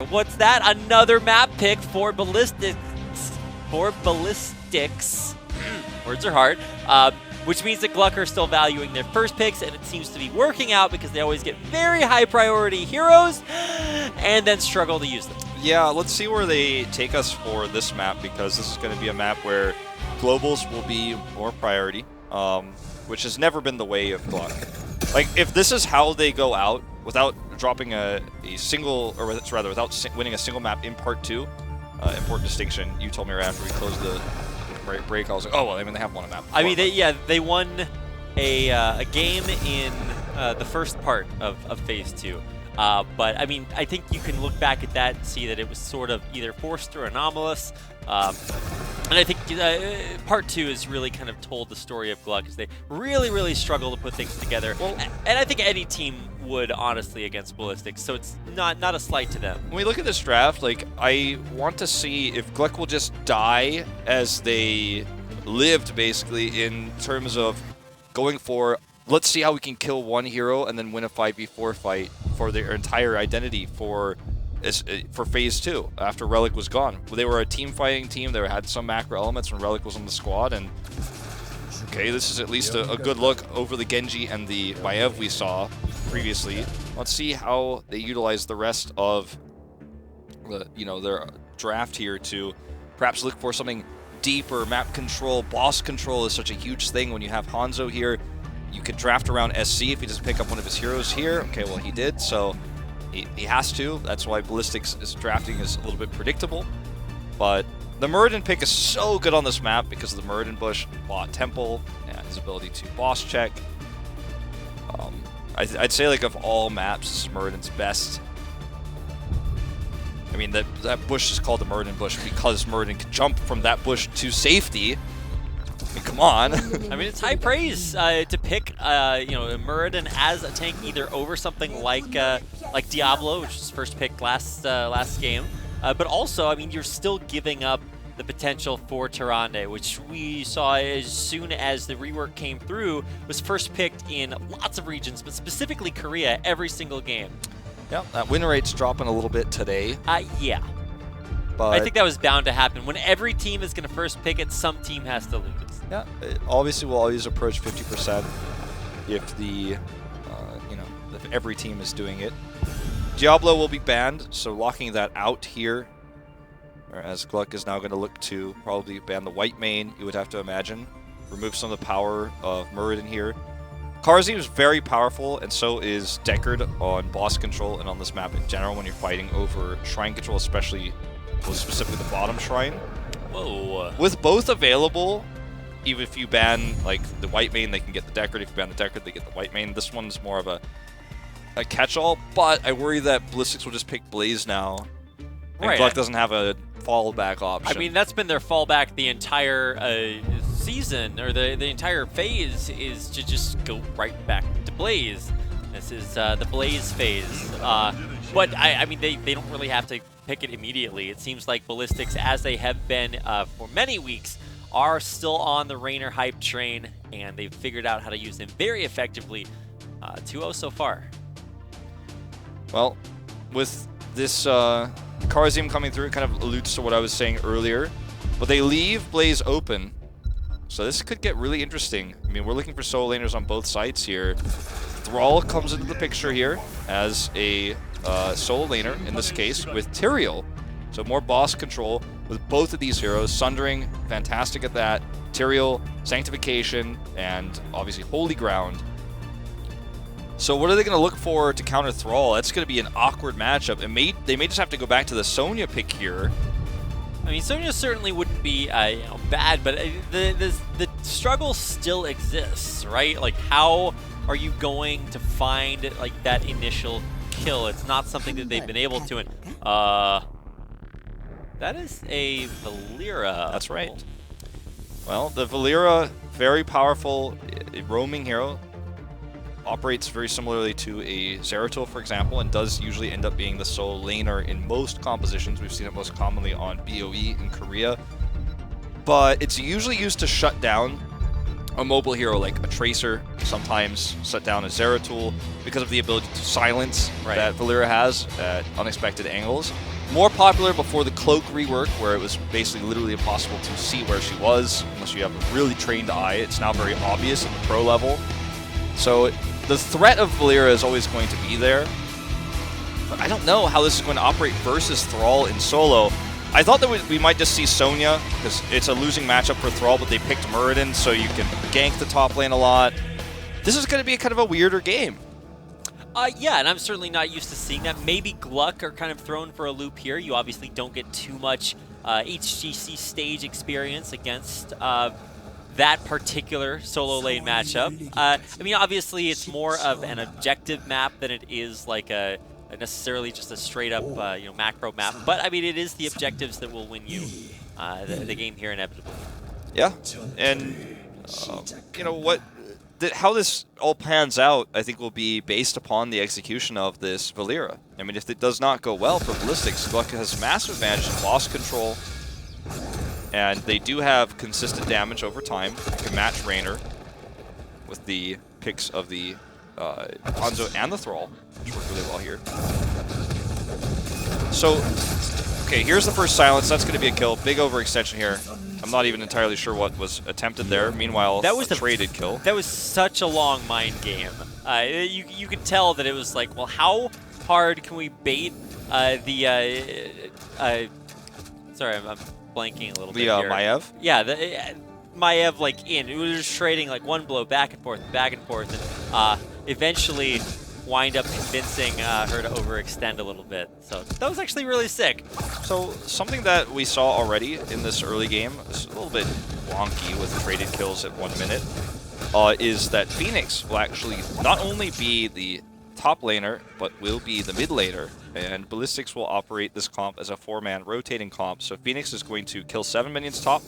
what's that? Another map pick for Ballistics. Words are hard. Which means that GLuck are still valuing their first picks, and it seems to be working out because they always get very high priority heroes and then struggle to use them. Yeah, let's see where they take us for this map, because this is going to be a map where globals will be more priority, which has never been the way of GLuck. Like, if this is how they go out without dropping a single, or rather without winning a single map in part 2, important distinction, you told me right after we closed the break, I was like, oh, well, I mean, they have won a map before. I mean, they won a game in the first part of Phase 2. But, I mean, I think you can look back at that and see that it was sort of either forced or anomalous. And I think Part 2 has really kind of told the story of GLuck, as they really, really struggle to put things together. Well, and I think any team would, honestly, against Ballistics, so it's not a slight to them. When we look at this draft, like, I want to see if GLuck will just die as they lived, basically, in terms of going for, let's see how we can kill one hero and then win a 5v4 fight for their entire identity for Phase 2 after Relic was gone. They were a team fighting team. They had some macro elements when Relic was on the squad, and okay, this is at least a good look over the Genji and the Maiev we saw previously. Let's see how they utilize the rest of their draft here to perhaps look for something deeper. Map control, boss control is such a huge thing when you have Hanzo here. You could draft around SC if he doesn't pick up one of his heroes here. Okay, well, he did, so he has to. That's why Ballistics' drafting is a little bit predictable. But the Muradin pick is so good on this map because of the Muradin bush, bot Temple, and his ability to boss check. I'd say, like, of all maps, this is Muradin's best. I mean, that bush is called the Muradin bush because Muradin can jump from that bush to safety. I mean, come on. I mean, it's high praise to pick, Muradin as a tank either over something like Diablo, which was first picked last game, but also, I mean, you're still giving up the potential for Tyrande, which we saw as soon as the rework came through, was first picked in lots of regions, but specifically Korea, every single game. Yeah, that win rate's dropping a little bit today. Yeah. But I think that was bound to happen. When every team is going to first pick it, some team has to lose. Yeah, obviously we'll always approach 50% if if every team is doing it. Diablo will be banned, so locking that out here. Whereas GLuck is now going to look to probably ban the white main, you would have to imagine. Remove some of the power of Muradin here. Karzim is very powerful, and so is Deckard on boss control and on this map in general when you're fighting over shrine control, especially, specifically the bottom shrine. Whoa. With both available, even if you ban like the white main, they can get the Deckard. If you ban the Deckard, they get the white main. This one's more of a catch-all, but I worry that Ballistics will just pick Blaze now. And right. GLuck doesn't have a fallback option. I mean, that's been their fallback the entire season, or the entire phase, is to just go right back to Blaze. This is the Blaze phase. But, I mean, they don't really have to pick it immediately. It seems like Ballistics, as they have been for many weeks, are still on the Raynor hype train, and they've figured out how to use him very effectively. 2-0 so far. Well, with this Karzim coming through, it kind of alludes to what I was saying earlier. But they leave Blaze open, so this could get really interesting. I mean, we're looking for solo laners on both sides here. Thrall comes into the picture here as a solo laner, in this case, with Tyrael. So more boss control with both of these heroes. Sundering, fantastic at that. Tyrael, Sanctification, and obviously Holy Ground. So what are they going to look for to counter Thrall? That's going to be an awkward matchup. They may just have to go back to the Sonya pick here. I mean, Sonya certainly wouldn't be bad, but the struggle still exists, right? Like, how are you going to find like that initial kill? It's not something that they've been able to. That is a Valera. That's right. Well, the Valera, very powerful roaming hero. Operates very similarly to a Zeratul, for example, and does usually end up being the sole laner in most compositions. We've seen it most commonly on BOE in Korea. But it's usually used to shut down a mobile hero like a Tracer, sometimes shut down a Zeratul because of the ability to silence that Valera has at unexpected angles. more popular before the cloak rework, where it was basically literally impossible to see where she was unless you have a really trained eye. It's now very obvious at the pro level. So the threat of Valeera is always going to be there. But I don't know how this is going to operate versus Thrall in solo. I thought that we might just see Sonya, because it's a losing matchup for Thrall, but they picked Muradin, so you can gank the top lane a lot. This is going to be kind of a weirder game. Yeah, and I'm certainly not used to seeing that. Maybe GLuck are kind of thrown for a loop here. You obviously don't get too much HGC stage experience against that particular solo lane matchup. I mean, obviously, it's more of an objective map than it is like a necessarily just a straight up macro map. But I mean, it is the objectives that will win you the game here inevitably. Yeah, and you know what? How this all pans out, I think, will be based upon the execution of this Valeera. I mean, if it does not go well for Ballistics, GLuck has massive advantage in boss control, and they do have consistent damage over time. You can match Raynor with the picks of the Hanzo and the Thrall, which work really well here. So, okay, here's the first silence. That's going to be a kill. Big overextension here. I'm not even entirely sure what was attempted there. Meanwhile, that was a traded kill. That was such a long mind game. You could tell that it was like, well, how hard can we bait sorry, I'm blanking a little bit here. Maiev? Yeah, Maiev, like, it was just trading, like, one blow back and forth, and eventually wind up convincing her to overextend a little bit. So that was actually really sick. So something that we saw already in this early game, is a little bit wonky with traded kills at 1 minute, is that Phoenix will actually not only be the top laner, but will be the mid laner. And Ballistics will operate this comp as a 4-man rotating comp. So Phoenix is going to kill 7 minions top,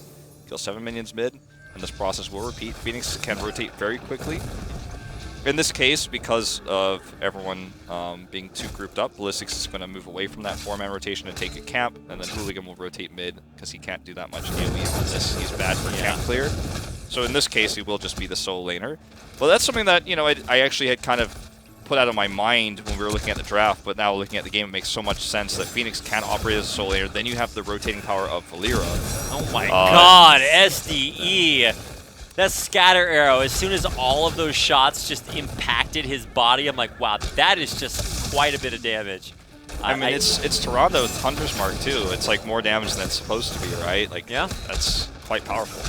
kill 7 minions mid, and this process will repeat. Phoenix can rotate very quickly. In this case, because of everyone being too grouped up, Ballistics is going to move away from that 4-man rotation and take a camp, and then Hooligan will rotate mid, because he can't do that much AoE for this. He's bad for camp clear. So in this case, he will just be the solo laner. Well, that's something that, I actually had kind of put out of my mind when we were looking at the draft, but now looking at the game, it makes so much sense that Phoenix can operate as a solo laner. Then you have the rotating power of Valeera. Oh my god, SDE! That scatter arrow, as soon as all of those shots just impacted his body, I'm like, wow, that is just quite a bit of damage. I mean, it's Toronto with Hunter's Mark, too. It's like more damage than it's supposed to be, right? Like, yeah, that's quite powerful.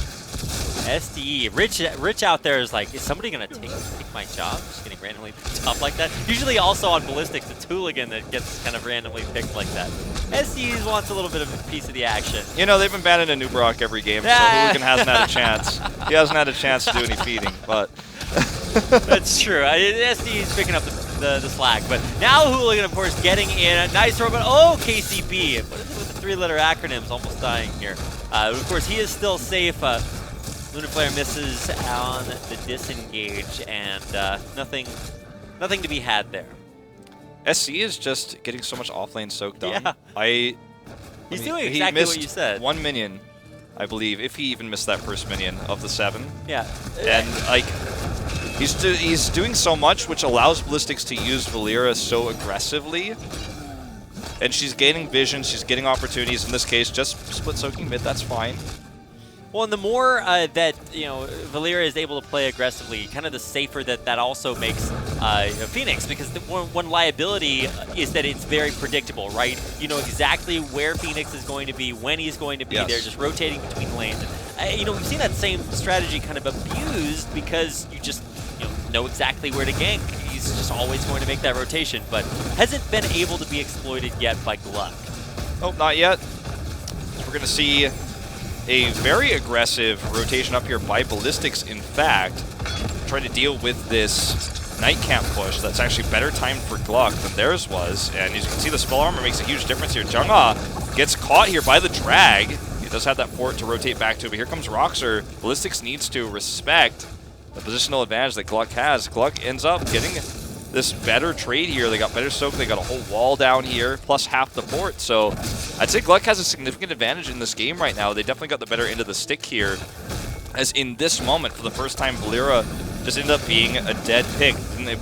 SDE. Rich out there is like, is somebody going to take my job? Just getting randomly picked up like that. Usually also on Ballistics, it's Hooligan that gets kind of randomly picked like that. SDE wants a little bit of a piece of the action. They've been banning a new Brock every game, so Hooligan hasn't had a chance. He hasn't had a chance to do any feeding, but... That's true. SDE is picking up the slack, but now Hooligan, of course, getting in a nice throw, but KCB. What is it with the 3-letter acronyms? Almost dying here. Of course, he is still safe. Lunar Flare misses on the disengage, and nothing to be had there. SC is just getting so much offlane soak done. Yeah. He's doing exactly what you said. 1 minion, I believe, if he even missed that first minion of the 7. Yeah. And, like, he's doing so much, which allows Ballistics to use Valeera so aggressively. And she's gaining vision, she's getting opportunities. In this case, just split soaking mid, that's fine. Well, and the more that Valeera is able to play aggressively, kind of the safer that also makes Phoenix, because the one liability is that it's very predictable, right? You know exactly where Phoenix is going to be, when he's going to be there, just rotating between lanes. And, we've seen that same strategy kind of abused because you just know exactly where to gank. He's just always going to make that rotation, but hasn't been able to be exploited yet by GLuck. Oh, not yet. We're going to see a very aggressive rotation up here by Ballistics, in fact, trying to deal with this Night Camp push that's actually better timed for GLuck than theirs was. And as you can see, the spell armor makes a huge difference here. Jungha gets caught here by the drag. He does have that fort to rotate back to, but here comes Roxer. Ballistics needs to respect the positional advantage that GLuck has. GLuck ends up getting this better trade here. They got better soak, they got a whole wall down here, plus half the fort. So I'd say GLuck has a significant advantage in this game right now. They definitely got the better end of the stick here. As in this moment, for the first time, Valeera just ended up being a dead pick. Didn't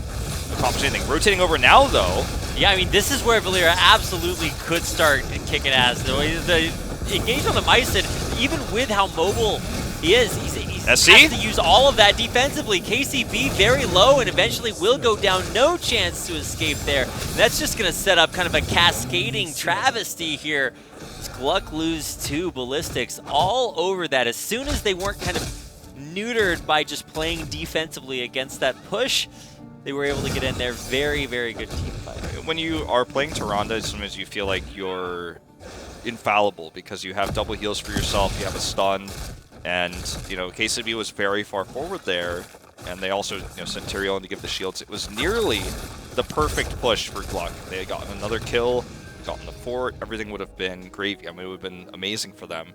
accomplish anything. Rotating over now, though. Yeah, I mean, this is where Valeera absolutely could start kicking ass. The engage on the Mycen, even with how mobile he is, he has to use all of that defensively. KCB very low and eventually will go down. No chance to escape there. That's just going to set up kind of a cascading travesty here. GLuck lose to Ballistics all over that. As soon as they weren't kind of neutered by just playing defensively against that push, they were able to get in there. Very, very good team fight. When you are playing Tyrande, sometimes you feel like you're infallible because you have double heals for yourself, you have a stun, and you know KCB was very far forward there, and they also sent Tyrion to give the shields. It was nearly the perfect push for GLuck. They had gotten another kill, gotten the fort, everything would have been gravy. I mean, it would have been amazing for them.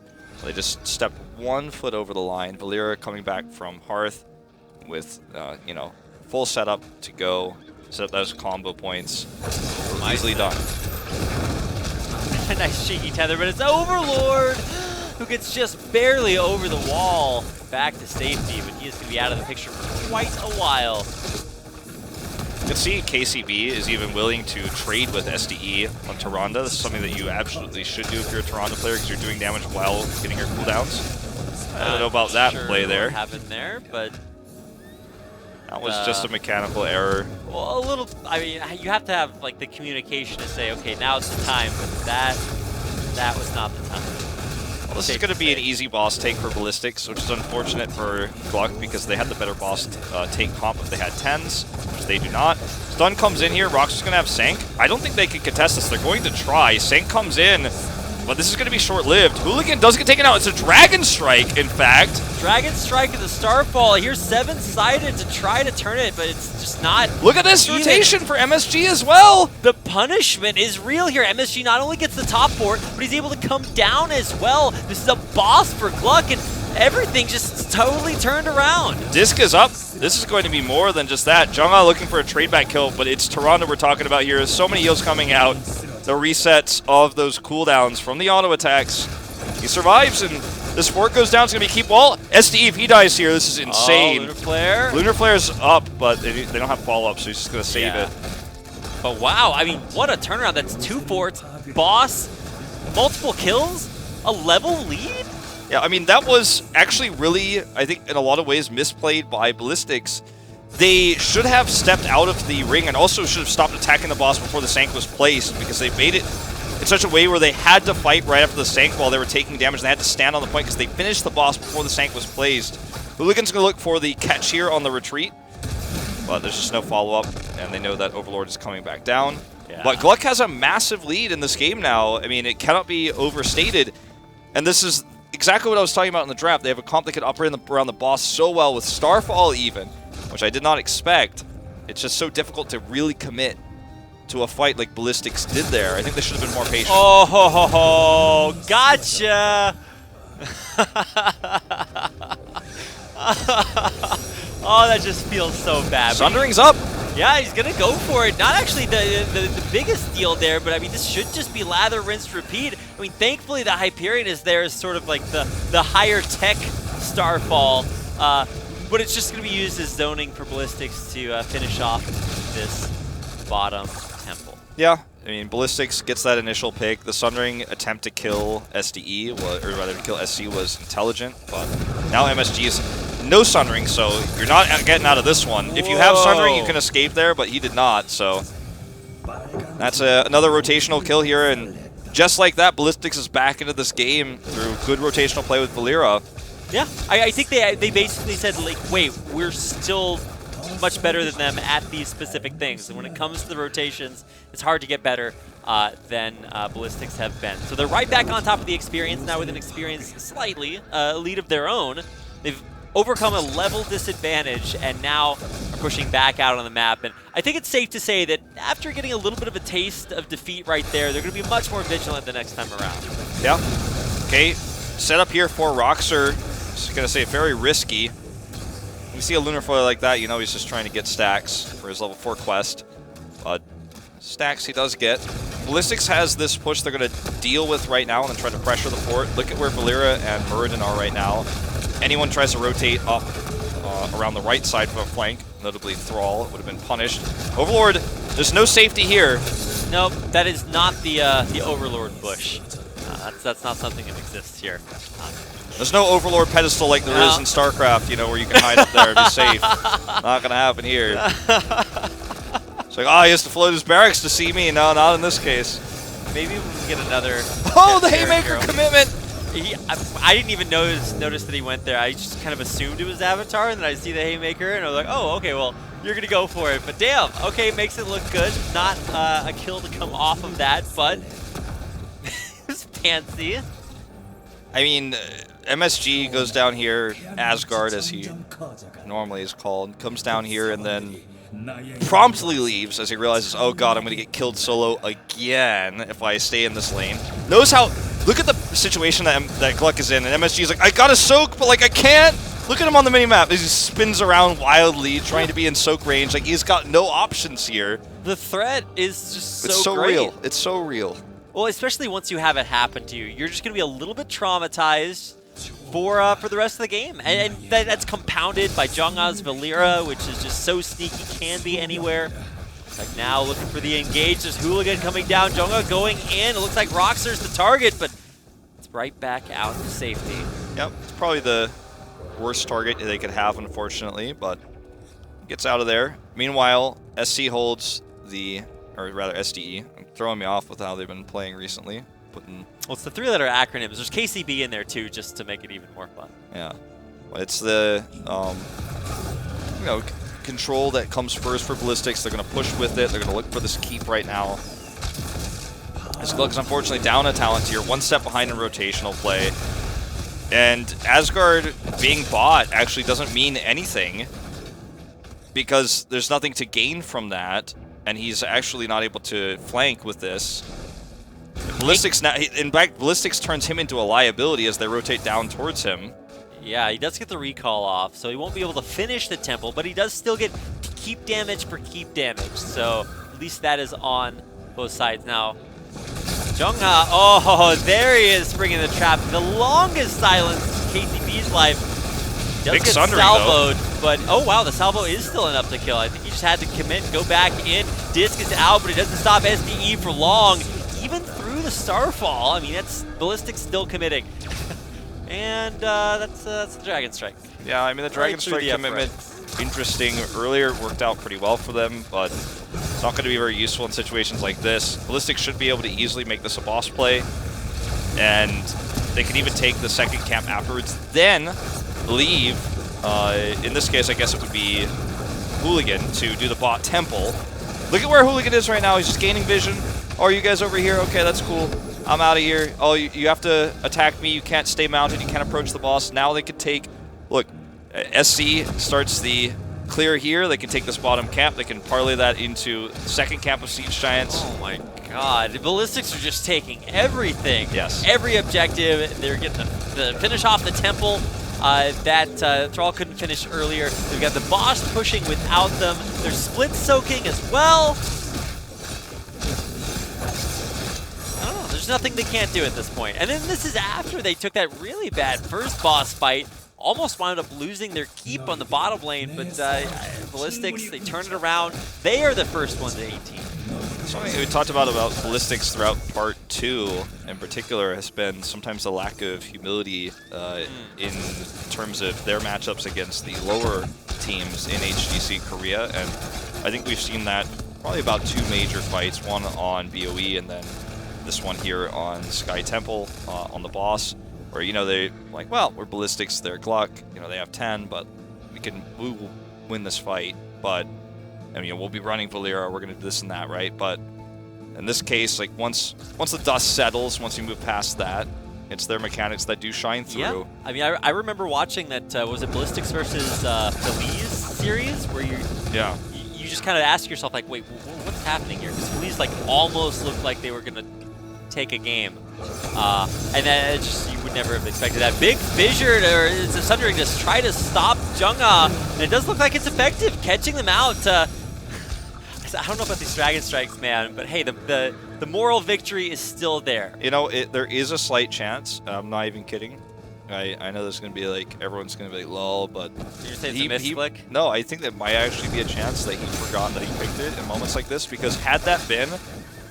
They just stepped 1 foot over the line. Valeera coming back from Hearth with full setup to go. Set up those combo points. Easily done. A nice cheeky tether, but it's Overlord who gets just barely over the wall back to safety, but he is going to be out of the picture for quite a while. You can see KCB is even willing to trade with SDE on Tyrande. This is something that you absolutely should do if you're a Tyrande player because you're doing damage while getting your cooldowns. I don't know about that play there. What happened there, but that was just a mechanical error. Well, a little. I mean, you have to have like the communication to say, okay, now's the time, but that was not the time. Well, this is going to be an easy boss take for Ballistics, which is unfortunate for GLuck because they had the better boss take comp if they had 10s, which they do not. Stun comes in here. Rox is going to have Sank. I don't think they can contest this. They're going to try. Sank comes in, but this is going to be short-lived. Hooligan does get taken out. It's a Dragon Strike, in fact. Dragon Strike and the Starfall. Here's 7-sided to try to turn it, but it's just not. Look at this rotation for MSG as well. The punishment is real here. MSG not only gets the top fort, but he's able to come down as well. This is a boss for GLuck, and everything just totally turned around. Disc is up. This is going to be more than just that. Jungha looking for a trade back kill, but it's Tyrande we're talking about here. So many heals coming out. The resets of those cooldowns from the auto attacks. He survives, and this fort goes down. It's going to be keep wall. SDE, if he dies here, this is insane. Lunar Flare. Lunar Flare's up, but they don't have follow-up, so he's just going to save it. But wow, I mean, what a turnaround. That's 2 forts, boss, multiple kills, a level lead? Yeah, I mean, that was actually really, I think, in a lot of ways, misplayed by Ballistics. They should have stepped out of the ring and also should have stopped attacking the boss before the Sank was placed because they made it in such a way where they had to fight right after the Sank while they were taking damage. They had to stand on the point because they finished the boss before the Sank was placed. Hooligan's going to look for the catch here on the retreat, but there's just no follow-up, and they know that Overlord is coming back down. Yeah. But GLuck has a massive lead in this game now. I mean, it cannot be overstated, and this is exactly what I was talking about in the draft. They have a comp that could operate around the boss so well with Starfall even, which I did not expect. It's just so difficult to really commit to a fight like Ballistics did there. I think they should have been more patient. Oh, ho, ho, ho. Gotcha! Oh, that just feels so bad. Sundering's up. Yeah, he's going to go for it. Not actually the biggest deal there, but I mean, this should just be lather, rinse, repeat. I mean, thankfully, the Hyperion is there as sort of like the higher tech Starfall. But it's just going to be used as zoning for Ballistics to finish off this bottom temple. Yeah, I mean, Ballistics gets that initial pick. The Sundering attempt to kill SDE, or rather to kill SC, was intelligent, but now MSG is no Sundering, so you're not getting out of this one. Whoa. If you have Sundering, you can escape there, but he did not, so that's another rotational kill here, and just like that, Ballistics is back into this game through good rotational play with Valeera. Yeah, I think they basically said, like, wait, we're still much better than them at these specific things. And when it comes to the rotations, it's hard to get better than Ballistics have been. So they're right back on top of the experience, now with an experience slightly lead of their own. They've overcome a level disadvantage and now are pushing back out on the map. And I think it's safe to say that after getting a little bit of a taste of defeat right there, they're going to be much more vigilant the next time around. Yeah. Okay, set up here for Roxer. Just going to say very risky. When you see a Lunar Flare like that, you know he's just trying to get stacks for his level 4 quest. But stacks he does get. Ballistics has this push they're going to deal with right now and then try to pressure the fort. Look at where Valeera and Muradin are right now. Anyone tries to rotate up around the right side for a flank, notably Thrall, would have been punished. Overlord, there's no safety here. Nope, that is not the Overlord bush. That's not something that exists here. There's no Overlord pedestal like there is in StarCraft, you know, where you can hide up there and be safe. Not gonna happen here. It's like, oh, he has to float his barracks to see me. No, not in this case. Maybe we can get another. Oh, the Haymaker commitment! I didn't even notice that he went there. I just kind of assumed it was Avatar, and then I see the Haymaker, and I was like, oh, okay, well, you're gonna go for it. But damn, okay, makes it look good. Not a kill to come off of that, but it was fancy. I mean, MSG goes down here, Asgard, as he normally is called, comes down here and then promptly leaves as he realizes, oh god, I'm going to get killed solo again if I stay in this lane. Knows how... Look at the situation that GLuck is in, and MSG is like, I gotta soak, but like I can't! Look at him on the minimap. He just spins around wildly, trying to be in soak range. Like, he's got no options here. The threat is just It's so great. real. It's so real. Well, especially once you have it happen to you, you're just going to be a little bit traumatized for the rest of the game. And that's compounded by Jungha's Valera, which is just so sneaky, can be anywhere. Like now looking for the engage. There's Hooligan coming down. Jungha going in. It looks like Roxer's the target, but it's right back out to safety. Yep, it's probably the worst target they could have, unfortunately, but gets out of there. Meanwhile, SC holds the, or rather SDE. I'm throwing me off with how they've been playing recently. Well, it's the three-letter acronyms. There's KCB in there too, just to make it even more fun. Yeah, it's the you know, control that comes first for Ballistics. They're going to push with it. They're going to look for this keep right now. As GLuck is unfortunately down a talent tier, one step behind in rotational play. And Asgard being bought actually doesn't mean anything because there's nothing to gain from that, and he's actually not able to flank with this. Ballistics now, in fact, Ballistics turns him into a liability as they rotate down towards him. Yeah, he does get the recall off, so he won't be able to finish the temple, but he does still get keep damage for keep damage, so at least that is on both sides now. Jungha, oh, there he is, springing the trap. The longest silence in KCB's life. Does Big get sundering, salvoed, but oh wow, the salvo is still enough to kill. I think he just had to commit, go back in. Disc is out, but it doesn't stop SDE for long. Even through the Starfall, I mean, that's Ballistics still committing. And that's the Dragon Strike. Yeah, I mean, the Dragon Strike commitment, interesting. Earlier it worked out pretty well for them, but it's not going to be very useful in situations like this. Ballistics should be able to easily make this a boss play, and they can even take the second camp afterwards, then leave. In this case, I guess it would be Hooligan to do the bot temple. Look at where Hooligan is right now. He's just gaining vision. Oh, are you guys over here? Okay, that's cool. I'm out of here. Oh, you have to attack me. You can't stay mounted. You can't approach the boss. Now they could take... Look, SC starts the clear here. They can take this bottom camp. They can parlay that into second camp of Siege Giants. Oh my god. The Ballistics are just taking everything. Yes. Every objective. They're getting the finish off the temple. That Thrall couldn't finish earlier. They've got the boss pushing without them. They're split soaking as well. I don't know. There's nothing they can't do at this point. And then this is after they took that really bad first boss fight. Almost wound up losing their keep on the bottom lane, but Ballistics, they turned it around. They are the first ones at 18. Something we talked about Ballistics throughout part 2 in particular has been sometimes the lack of humility in terms of their matchups against the lower teams in HGC Korea, and I think we've seen that probably about 2 major fights, one on BOE and then this one here on Sky Temple on the boss, where, you know, they like, well, we're Ballistics, they're GLuck, you know, they have 10, but we will win this fight, but I mean, we'll be running Valera, we're going to do this and that, right? But in this case, like, once the dust settles, once you move past that, it's their mechanics that do shine through. Yeah. I mean, I remember watching that, was it Ballistics versus Feliz series, where you just kind of ask yourself, like, wait, what's happening here? Because Feliz, like, almost looked like they were going to take a game. And then it's just, you would never have expected that. Big fissure, or it's a Sundering, just try to stop Jungha, and it does look like it's effective, catching them out. I don't know about these Dragon Strikes, man, but hey, the moral victory is still there. You know, there is a slight chance. I'm not even kidding. I know there's going to be like, everyone's going to be like, lol, but... You're saying it's a misclick? No, I think that might actually be a chance that he forgot that he picked it in moments like this, because had that been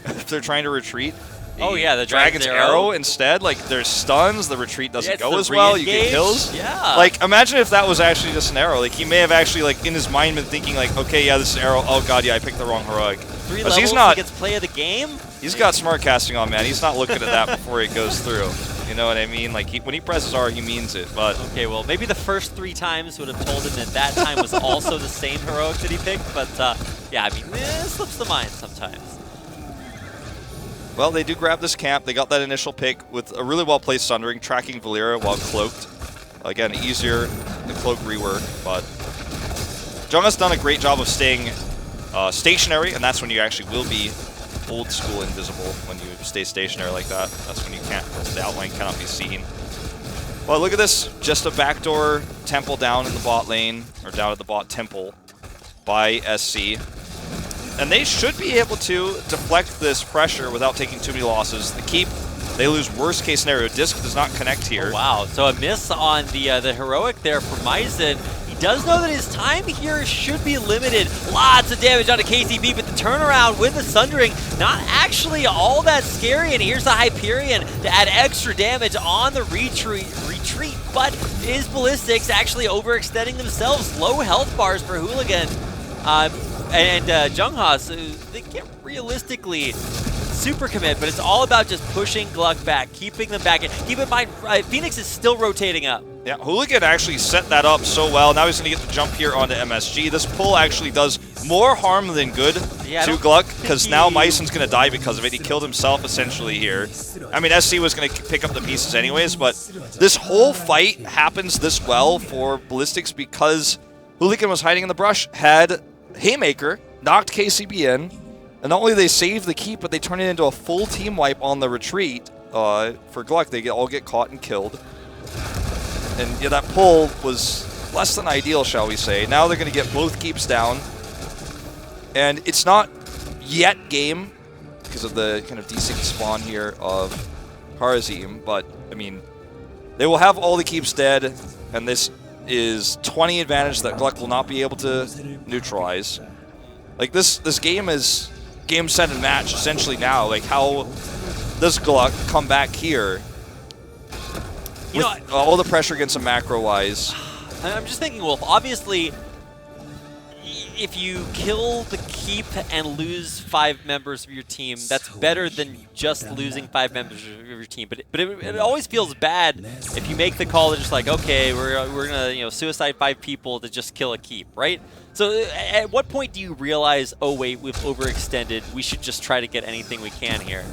if they're trying to retreat. Oh yeah, the Dragon's Arrow instead. Like, there's stuns, the retreat doesn't go as well, you get kills. Yeah. Like, imagine if that was actually just an arrow. Like, he may have actually, like, in his mind been thinking, like, okay, yeah, this is arrow. Oh god, yeah, I picked the wrong heroic. 3 levels, he's not, he gets play of the game? He's got smart casting on, man. He's not looking at that before it goes through. You know what I mean? Like, when he presses R, he means it, but... Okay, well, maybe the first 3 times would have told him that time was also the same heroic that he picked, but, yeah, I mean, it slips the mind sometimes. Well, they do grab this camp. They got that initial pick with a really well-placed Sundering, tracking Valera while cloaked. Again, easier the cloak rework, but Jungha's done a great job of staying stationary, and that's when you actually will be old school invisible, when you stay stationary like that. That's when you can't, the outline cannot be seen. Well, look at this, just a backdoor temple down in the bot lane, or down at the bot temple by SC. And they should be able to deflect this pressure without taking too many losses. The keep, they lose worst case scenario. Disc does not connect here. Oh, wow, so a miss on the heroic there for Myzen. He does know that his time here should be limited. Lots of damage onto KCB, but the turnaround with the Sundering, not actually all that scary. And here's the Hyperion to add extra damage on the retreat. But is Ballistics actually overextending themselves? Low health bars for Hooligan. And Jungha, so they can't realistically super commit, but it's all about just pushing GLuck back, keeping them back. And keep in mind, Phoenix is still rotating up. Yeah, Hooligan actually set that up so well. Now he's going to get the jump here onto MSG. This pull actually does more harm than good to GLuck, because now Myson's going to die because of it. He killed himself essentially here. I mean, SC was going to pick up the pieces anyways, but this whole fight happens this well for Ballistics because Hooligan was hiding in the brush, had Haymaker, knocked KCB in, and not only they saved the keep, but they turn it into a full team wipe on the retreat for GLuck. They all get caught and killed. And yeah, that pull was less than ideal, shall we say. Now they're going to get both keeps down. And it's not yet game because of the kind of decent spawn here of Harazim, but, I mean, they will have all the keeps dead, and this is 20 advantage that GLuck will not be able to neutralize. Like, this game is game, set, and match, essentially now. Like, how does GLuck come back here with all the pressure against him macro-wise? I'm just thinking, Wolf, obviously, if you kill the keep and lose 5 members of your team, that's better than just losing 5 members of your team. But it always feels bad if you make the call to just like, okay, we're gonna suicide 5 people to just kill a keep, right? So at what point do you realize, oh wait, we've overextended, we should just try to get anything we can here?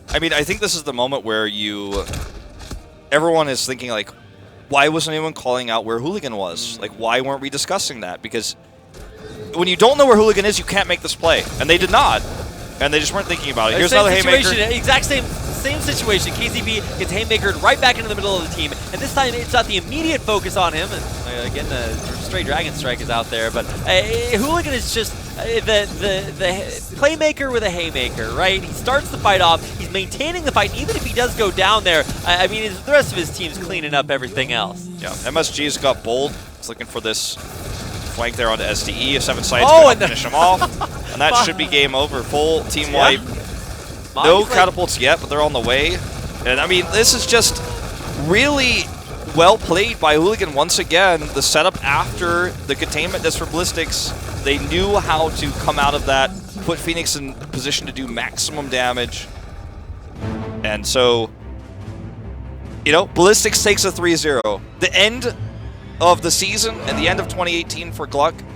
I mean, I think this is the moment where everyone is thinking like, why wasn't anyone calling out where Hooligan was? Like, why weren't we discussing that? Because when you don't know where Hooligan is, you can't make this play. And they did not. And they just weren't thinking about it. Here's another Haymaker. Exact same situation. KCB gets Haymakered right back into the middle of the team. And this time, it's not the immediate focus on him. And again, the stray Dragon Strike is out there. But Hooligan is just the playmaker with a Haymaker, right? He starts the fight off. He's maintaining the fight. Even if he does go down there, I mean, the rest of his team's cleaning up everything else. Yeah, MSG's got bold. He's looking for this flank there onto SDE. 7 sides going to finish him off. And that should be game over. Full team wipe. No catapults yet, but they're on the way. And I mean, this is just really well played by Hooligan once again. The setup after the containment disc for Ballistics, they knew how to come out of that, put Phoenix in position to do maximum damage. And so, Ballistics takes a 3-0. The end of the season and the end of 2018 for GLuck